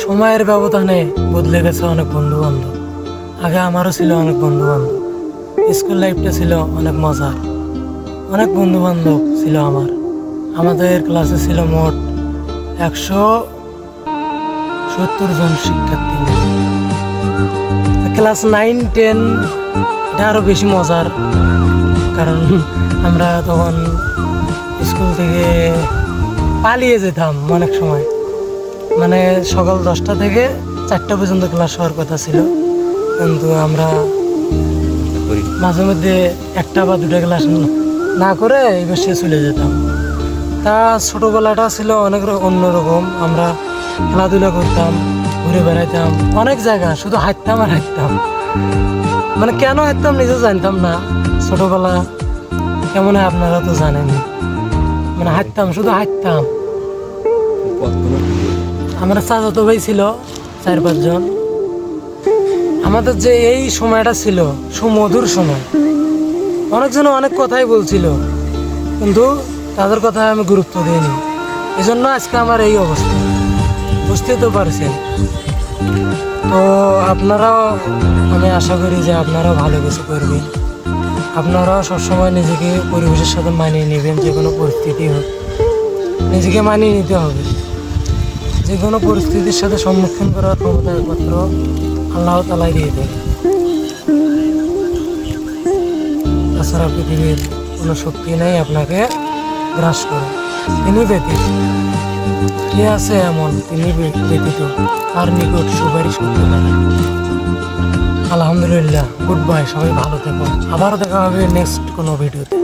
সময়ের ব্যবধানে বদলে গেছে অনেক বন্ধু বান্ধব। আগে আমারও ছিল অনেক বন্ধু বান্ধব, স্কুল লাইফটা ছিল অনেক মজার, অনেক বন্ধু বান্ধব ছিল আমার। আমাদের ক্লাসে ছিল মোট 170 জন শিক্ষার্থী। ক্লাস 9-10 এটা আরও বেশি মজার, কারণ আমরা তখন স্কুল থেকে পালিয়ে যেতাম অনেক সময়। মানে সকাল 10টা থেকে 4টা পর্যন্ত ক্লাস হওয়ার কথা ছিল, কিন্তু আমরা মাঝে মধ্যে 1টা বা 2টা ক্লাস না করে এই বসে চলে যেতাম। তা ছোটোবেলাটা ছিল অনেক অন্যরকম। আমরা খেলাধুলা করতাম, ঘুরে বেড়াইতাম অনেক জায়গা, শুধু হাঁটতাম আর হাঁটতাম। মানে কেন হাঁটতাম নিজেও জানতাম না। ছোটোবেলা কেমন হয় আপনারা তো জানেন। মানে হাঁটতাম, শুধু হাঁটতাম। আমরা চাচাতো ভাই ছিল 4-5 জন। আমাদের যে এই সময়টা ছিল সুমধুর সময়। অনেকজন অনেক কথাই বলছিল, কিন্তু তাদের কথায় আমি গুরুত্ব দিইনি। এই জন্য আজকে আমার এই অবস্থা, বুঝতে তো পারছেন। তো আপনারাও, আমি আশা করি যে আপনারাও ভালো কিছু করবেন। আপনারাও সবসময় নিজেকে পরিবেশের সাথে মানিয়ে নেবেন। যে কোনো পরিস্থিতি হোক, নিজেকে মানিয়ে নিতে হবে। যে কোনো পরিস্থিতির সাথে সম্মুখীন করার ক্ষমতা একমাত্র আল্লাহ তাআলাই দিয়ে দেয়। তাছাড়া পৃথিবীর কোনো শক্তি নেই আপনাকে গ্রাস করে। তিনি ব্যতীত কে আছে এমন, তিনি ব্যতীত তার নিকট সুপারিশ করতে পারে। আলহামদুলিল্লাহ, গুড বাই, সবাই ভালো থেকো। আবারও দেখা হবে নেক্সট কোনো ভিডিওতে।